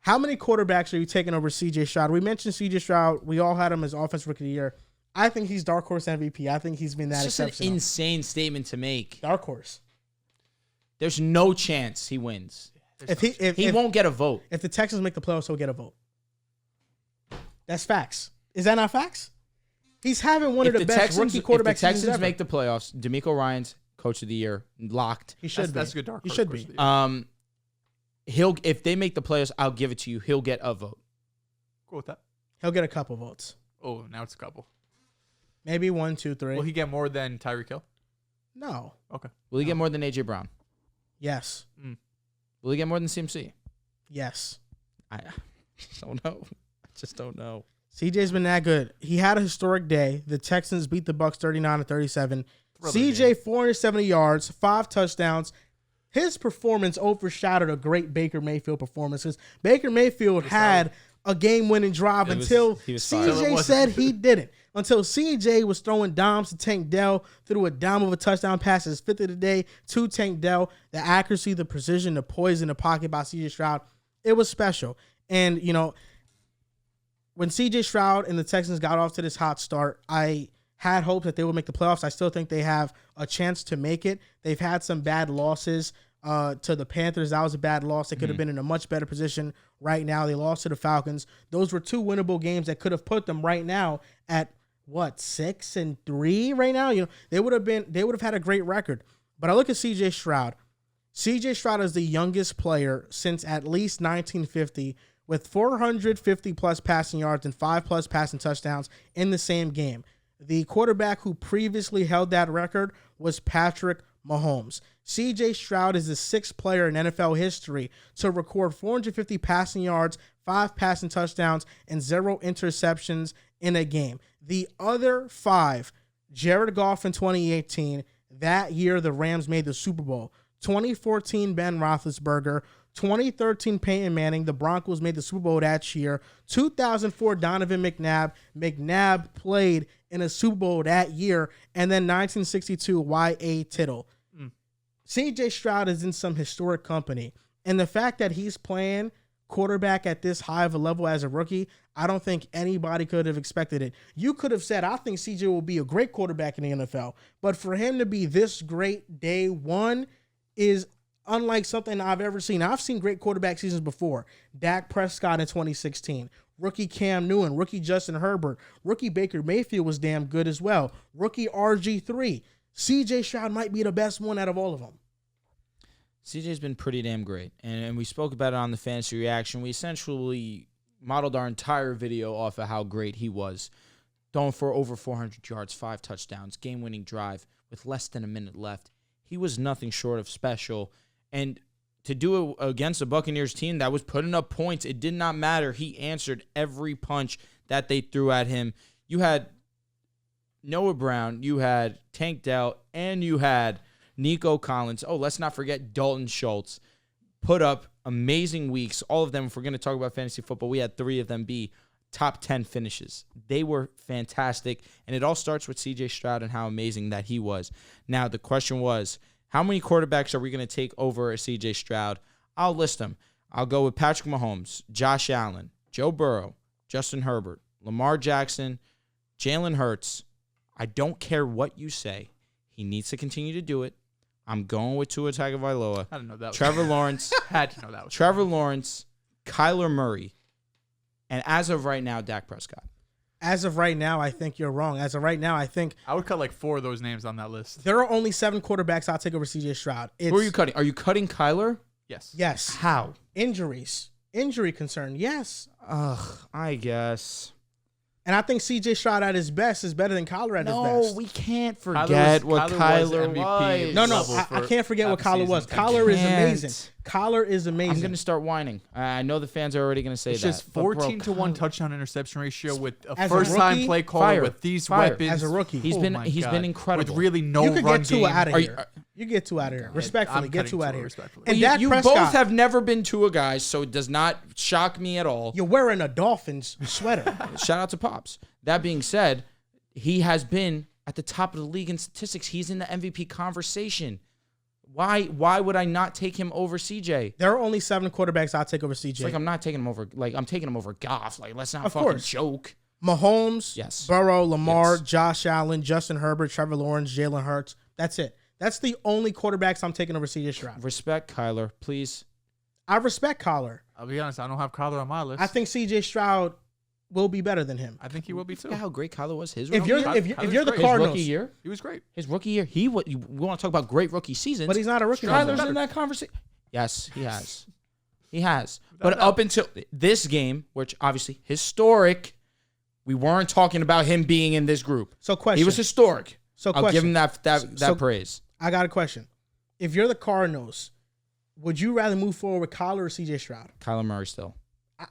How many quarterbacks are you taking over C.J. Stroud? We mentioned C.J. Stroud. We all had him as Offensive Rookie of the Year. I think he's dark horse MVP. I think he's been that exceptional. It's just an insane statement to make. Dark horse. There's no chance he wins. He won't get a vote. If the Texans make the playoffs, he'll get a vote. That's facts. Is that not facts? He's having one of the best rookie quarterbacks. If the Texans make the playoffs, DeMeco Ryans, Coach of the Year, locked. He should be. That's a good dark horse. He should be. If they make the playoffs, I'll give it to you. He'll get a vote. Cool with that. He'll get a couple votes. Oh, now it's a couple. Maybe 1, 2, 3. Will he get more than Tyreek Hill? No. Okay. Will he get more than A.J. Brown? Yes. Will he get more than CMC? Yes. I don't know. I just don't know. CJ's been that good. He had a historic day. The Texans beat the Bucs 39-37. CJ 470 yards, 5 touchdowns. His performance overshadowed a great Baker Mayfield performance because Baker Mayfield had a game-winning drive until CJ said he didn't. Until CJ was throwing dimes to Tank Dell, threw a dime of a touchdown pass, his 5th of the day to Tank Dell. The accuracy, the precision, the poise in the pocket by CJ Stroud, it was special. And, you know, when CJ Stroud and the Texans got off to this hot start, I had hopes that they would make the playoffs. I still think they have a chance to make it. They've had some bad losses to the Panthers. That was a bad loss. They could have been in a much better position right now. They lost to the Falcons. Those were 2 winnable games that could have put them right now at 6-3 right now. You know, they would have had a great record. But I look at CJ Stroud. CJ Stroud is the youngest player since at least 1950 with 450 plus passing yards and 5 plus passing touchdowns in the same game. The quarterback who previously held that record was Patrick Mahomes. CJ Stroud is the 6th player in NFL history to record 450 passing yards, 5 passing touchdowns, and 0 interceptions in a game. The other 5, Jared Goff in 2018, that year the Rams made the Super Bowl. 2014, Ben Roethlisberger. 2013, Peyton Manning. The Broncos made the Super Bowl that year. 2004, Donovan McNabb. McNabb played in a Super Bowl that year. And then 1962, Y.A. Tittle. C.J. Stroud is in some historic company. And the fact that he's playing quarterback at this high of a level as a rookie, I don't think anybody could have expected it. You could have said, I think C.J. will be a great quarterback in the NFL. But for him to be this great day one is unlike something I've ever seen. I've seen great quarterback seasons before. Dak Prescott in 2016. Rookie Cam Newton. Rookie Justin Herbert. Rookie Baker Mayfield was damn good as well. Rookie RG3. CJ Stroud might be the best one out of all of them. CJ's been pretty damn great. And we spoke about it on the Fantasy Reaction. We essentially modeled our entire video off of how great he was. Throwing for over 400 yards, 5 touchdowns, game-winning drive with less than a minute left. He was nothing short of special. And to do it against a Buccaneers team that was putting up points, it did not matter. He answered every punch that they threw at him. You had Noah Brown, you had Tank Dell, and you had Nico Collins. Oh, let's not forget Dalton Schultz. Put up amazing weeks. All of them, if we're going to talk about fantasy football, we had 3 of them be top 10 finishes. They were fantastic, and it all starts with CJ Stroud and how amazing that he was. Now, the question was, how many quarterbacks are we going to take over CJ Stroud? I'll list them. I'll go with Patrick Mahomes, Josh Allen, Joe Burrow, Justin Herbert, Lamar Jackson, Jalen Hurts. I don't care what you say. He needs to continue to do it. I'm going with Tua Tagovailoa. I didn't know that. Trevor Lawrence. Had to know that was Trevor Lawrence, Kyler Murray, and as of right now, Dak Prescott. As of right now, I think you're wrong. As of right now, I think I would cut like 4 of those names on that list. there are only 7 quarterbacks I'll take over CJ Stroud. Who are you cutting? Are you cutting Kyler? Yes. Yes. How? Injuries. Injury concern. Yes. Ugh, I guess. And I think CJ Stroud at his best is better than Kyler at his No, best. we can't forget what Kyler was. No, I can't forget what Kyler was. Kyler is amazing. Kyler is amazing. I'm going to start whining. I know the fans are already going to say It's that. just 14-1 touchdown interception ratio with a As a first-time rookie, play caller with these weapons. As a rookie. He's been incredible. With really no You could run get Tua game. out of here. You get Tua out of here. Respectfully, I'm get cutting Tua out of Tua here. respectfully. And Well, Dak you Prescott, both have never been Tua guys, so it does not shock me at all. you're wearing a Dolphins sweater. Shout out to Pops. That being said, he has been at the top of the league in statistics. He's in the MVP conversation. Why would I not take him over CJ? There are only 7 quarterbacks I'll take over CJ. It's like I'm not taking him over. Like I'm taking him over Goff. Like let's not Of fucking course. joke. Mahomes, Yes. Burrow, Lamar, Yes. Josh Allen, Justin Herbert, Trevor Lawrence, Jalen Hurts. That's it. That's the only quarterbacks I'm taking over CJ Stroud. Respect Kyler, please. I respect Kyler. I'll be honest, I don't have Kyler on my list. I think CJ Stroud will be better than him. I think he will be too. Look at how great Kyler was. His If rookie you're year. if you're the great. His Cardinals, rookie year, He was great. we want to talk about great rookie seasons. but he's not a rookie. Kyler's anymore. in that conversation. Yes, he has. He has. But up until this game, which obviously historic, we weren't talking about him being in this group. So question. He was historic. So I'll give him that praise. I got a question. If you're the Cardinals, would you rather move forward with Kyler or CJ Stroud? Kyler Murray still.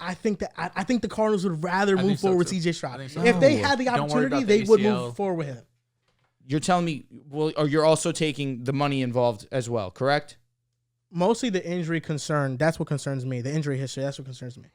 I think the Cardinals would rather move think so, forward with too. CJ Stroud. I think so. If they No. had the Don't worry opportunity, about they the would ACL. move forward with him. You're telling me, well, or you're also taking the money involved as well, correct? Mostly the injury concern. That's what concerns me. The injury history. That's what concerns me.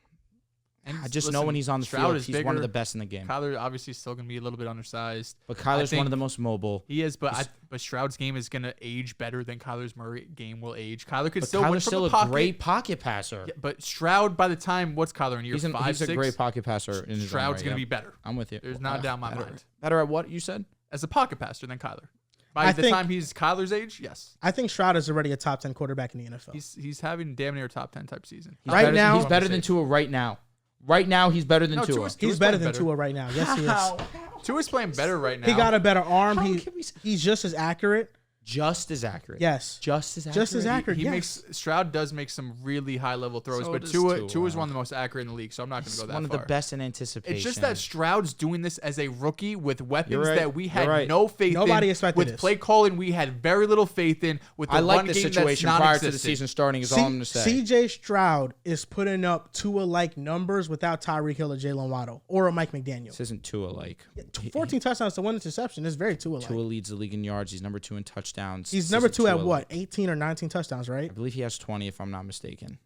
And I just know listen, when he's on the Stroud field, is he's one of bigger. the best in the game. Kyler obviously still going to be a little bit undersized. But Kyler's one think of the most mobile. He is, but Stroud's game is going to age better than Kyler's game will age. Kyler could But still win Kyler's from still the a pocket. great pocket passer. Yeah, but Stroud, by the time, what's Kyler in year He's 5, a 6? great pocket passer in his own Stroud's right, going to yeah. be better I'm with you. There's not a doubt in my better, mind. Better at what you said? as a pocket passer than Kyler. By I the think- time he's Kyler's age, yes. I think Stroud is already a top 10 quarterback in the NFL. He's having damn near a top 10 type season. He's Right better, now- he's better than Tua right now. Right now, he's better than No, Tua. Tua's He's better playing than Tua right now. Yes, he is. Tua's playing better right now. He got a better arm. How can we say- He's just as accurate. Just as accurate. Yes. Just as accurate. Just as accurate. He yes. makes Stroud does make some really high level throws, So but does Tua Tua. is one of the most accurate in the league, so I'm not going to He's go that one of far. the best in anticipation. It's just that Stroud's doing this as a rookie with weapons You're right. that we had You're right. no faith Nobody in. expected With this. play calling, we had very little faith in. With the I like run the game situation that's prior to the non-existent. season starting is all I'm going to say. CJ Stroud is putting up Tua-like numbers without Tyreek Hill or Jalen Waddle or a Mike McDaniel. This isn't Tua like. 14 touchdowns to 1 interception is very Tua-like. Tua leads the league in yards. He's number 2 in touchdowns. He's This number isn't 2 at Tua-like. what? 18 or 19 touchdowns, right? I believe he has 20 if I'm not mistaken.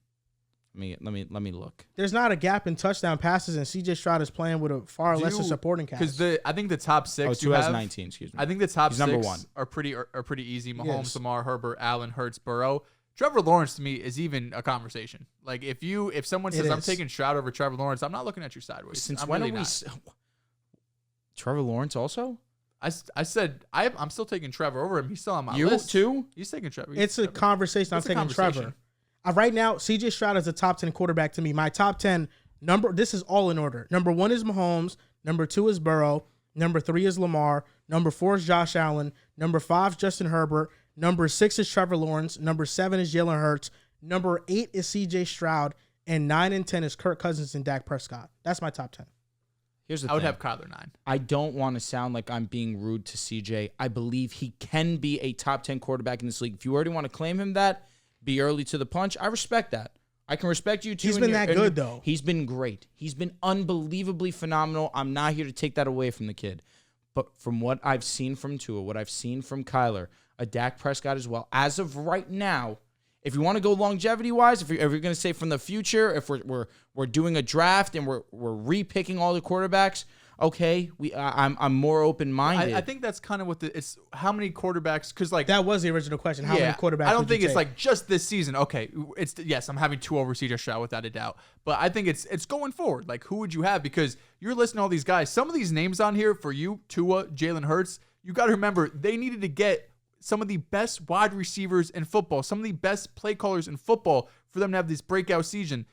Let me look. There's not a gap in touchdown passes, and CJ Stroud is playing with a far lesser supporting cast. Because I think the top Oh, six you Tua has have, 19, excuse me. I think the top He's six number 1. are pretty easy. Mahomes, Yes. Lamar, Herbert, Allen, Hurts, Burrow. Trevor Lawrence to me is even a conversation. Like if someone It says I'm is. taking Stroud over Trevor Lawrence, I'm not looking at you sideways. Since I'm when really are we not. Trevor Lawrence also? I said I'm still taking Trevor over him. He's still on my You list. too? He's taking Trevor. it's a conversation. It's a I'm taking Trevor. conversation. Right now, CJ Stroud is a top 10 quarterback to me. My top 10 number, this is all in order. Number 1 is Mahomes. Number 2 is Burrow. Number 3 is Lamar. Number 4 is Josh Allen. Number 5 is Justin Herbert. Number 6 is Trevor Lawrence. Number 7 is Jalen Hurts. Number 8 is CJ Stroud. And 9 and 10 is Kirk Cousins and Dak Prescott. That's my top 10. Here's the I would thing. have Kyler 9. I don't want to sound like I'm being rude to CJ. I believe he can be a top 10 quarterback in this league. If you already want to claim him that, be early to the punch, I respect that. I can respect you too. He's been that good, though. He's been great. He's been unbelievably phenomenal. I'm not here to take that away from the kid. But from what I've seen from Tua, what I've seen from Kyler, a Dak Prescott as well, as of right now, if you want to go longevity-wise, if you're going to say from the future, if we're doing a draft and we're re-picking all the quarterbacks, okay, I'm more open-minded. I think that's kind of what it's how many quarterbacks because like That was the original question. How many quarterbacks I don't would you think it's take? like just this season. Okay, yes, I'm having 2 over CJ Stroud without a doubt. But I think it's going forward. Like who would you have? Because you're listening to all these guys. Some of these names on here for you, Tua, Jalen Hurts, you got to remember they needed to get some of the best wide receivers in football, some of the best play callers in football for them to have this breakout season.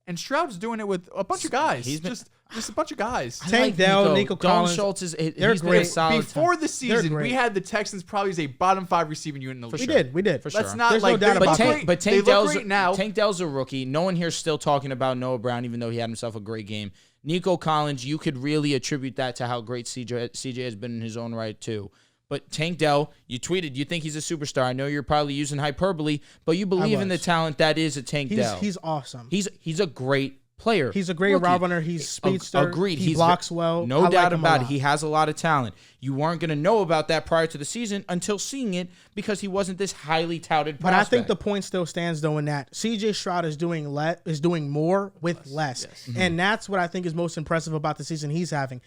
And Stroud's doing it with a bunch of guys. He's been- just a bunch of guys. Tank Dell, Nico Dalton Collins. Schultz is they're he's been a great. solid Before the They're season, great. we had the Texans probably as a bottom 5 receiving unit in the league. We did. For Let's sure. not There's no like doubt they about look that. great. But They Tank look Dell's great now. Tank Dell's a rookie. No one here's still talking about Noah Brown, even though he had himself a great game. Nico Collins, you could really attribute that to how great CJ has been in his own right too. But Tank Dell, you tweeted, you think he's a superstar. I know you're probably using hyperbole, but you believe in the was. talent that is a Tank Dell. He's awesome. He's a great player. He's a great Rookie. route runner. He's speedster. Agreed. He blocks well. No I doubt like him a about it. lot. He has a lot of talent. You weren't going to know about that prior to the season until seeing it because he wasn't this highly touted But prospect. I think the point still stands though in that CJ Stroud is doing more with less. And that's what I think is most impressive about the season he's having.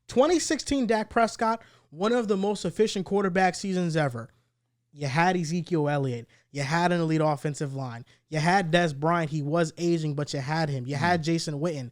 2016 Dak Prescott, one of the most efficient quarterback seasons ever. You had Ezekiel Elliott. You had an elite offensive line. You had Des Bryant. He was aging, but you had him. You had Jason Witten.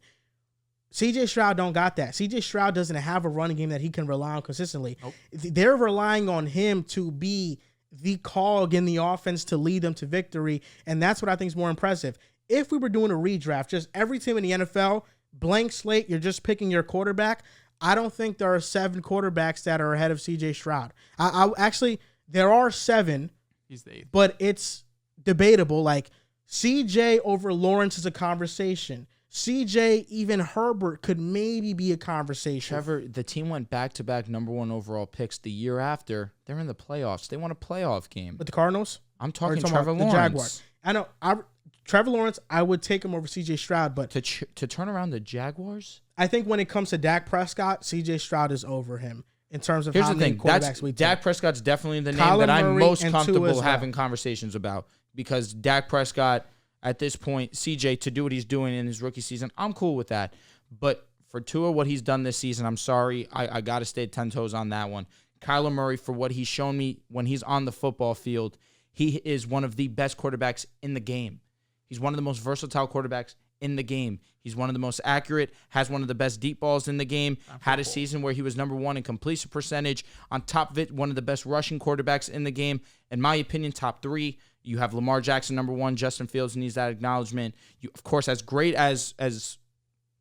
CJ Stroud don't got that. CJ Stroud doesn't have a running game that he can rely on consistently. Nope. They're relying on him to be the cog in the offense to lead them to victory, and that's what I think is more impressive. If we were doing a redraft, just every team in the NFL, blank slate, you're just picking your quarterback, I don't think there are 7 quarterbacks that are ahead of CJ Stroud. I actually, there are 7. He's the 8th. But it's debatable. Like, CJ over Lawrence is a conversation. CJ, even Herbert could maybe be a conversation. Trevor, the team went back-to-back number 1 overall picks the year after. They're in the playoffs. They won a playoff game. With the Cardinals? I'm talking Trevor Trevor Lawrence. The Jaguars. I know. Trevor Lawrence, I would take him over CJ Stroud, but To turn around the Jaguars? I think when it comes to Dak Prescott, CJ Stroud is over him in terms of Here's how the many thing. quarterbacks we take. Dak Prescott's definitely the name Kyler that I'm Murray most and Tua comfortable as well. having conversations about, because Dak Prescott, at this point, CJ, to do what he's doing in his rookie season, I'm cool with that. But for Tua, what he's done this season, I'm sorry. I got to stay 10 toes on that one. Kyler Murray, for what he's shown me when he's on the football field, he is one of the best quarterbacks in the game. He's one of the most versatile quarterbacks in the game. He's one of the most accurate, has one of the best deep balls in the game, had a season where he was number 1 in completion percentage. On top of it, one of the best rushing quarterbacks in the game. In my opinion, top 3. You have Lamar Jackson, number 1. Justin Fields needs that acknowledgement. You, of course, as great as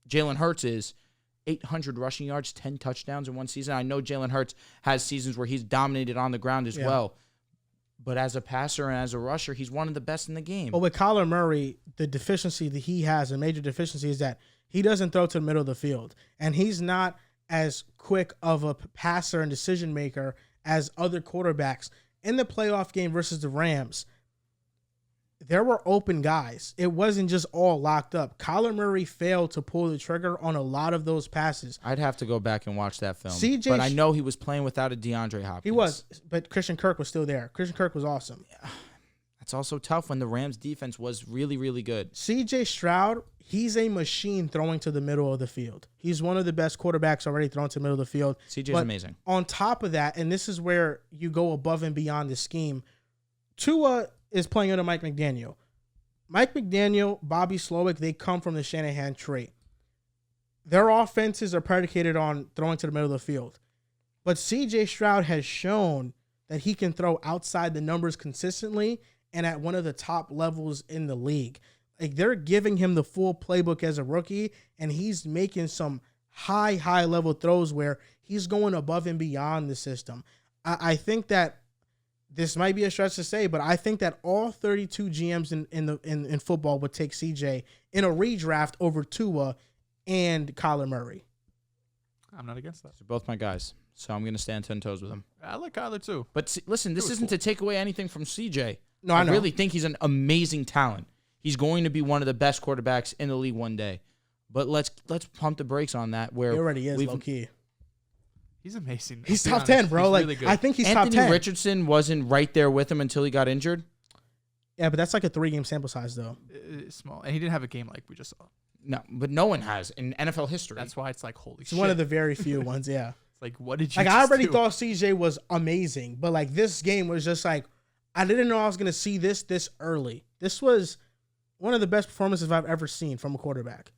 Jalen Hurts is, 800 rushing yards, 10 touchdowns in one season. I know Jalen Hurts has seasons where he's dominated on the ground as well. But as a passer and as a rusher, he's one of the best in the game. But with Kyler Murray, the deficiency that he has, a major deficiency, is that he doesn't throw to the middle of the field. And he's not as quick of a passer and decision maker as other quarterbacks. In the playoff game versus the Rams, there were open guys. It wasn't just all locked up. Kyler Murray failed to pull the trigger on a lot of those passes. I'd have to go back and watch that film. CJ but I know he was playing without a DeAndre Hopkins. He was, but Christian Kirk was still there. Christian Kirk was awesome. That's also tough when the Rams' defense was really, really good. CJ Stroud, he's a machine throwing to the middle of the field. He's one of the best quarterbacks already throwing to the middle of the field. CJ's amazing. On top of that, and this is where you go above and beyond the scheme, Tua is playing under Mike McDaniel. Mike McDaniel, Bobby Slowick, they come from the Shanahan tree. Their offenses are predicated on throwing to the middle of the field. But CJ Stroud has shown that he can throw outside the numbers consistently and at one of the top levels in the league. Like, they're giving him the full playbook as a rookie, and he's making some high level throws where he's going above and beyond the system. I think that this might be a stretch to say, but I think that all 32 GMs in football would take CJ in a redraft over Tua and Kyler Murray. I'm not against that. They're both my guys, so I'm going to stand 10 toes with them. I like Kyler too. But listen, this isn't to take away anything from CJ. No, I know. really think he's an amazing talent. He's going to be one of the best quarterbacks in the league one day. But let's pump the brakes on that. Where He already is, low key. He's amazing. He's top 10, bro. He's Like, really good. I think he's Anthony top 10. Richardson wasn't right there with him until he got injured. Yeah, but that's like a 3-game sample size, though. It's small, and he didn't have a game like we just saw. No, but no one has in NFL history. That's why it's like holy It's shit. one of the very few ones, yeah. It's like, what did you? Like, just I already do? thought CJ was amazing, but like this game was just like, I didn't know I was gonna see this early. This was one of the best performances I've ever seen from a quarterback.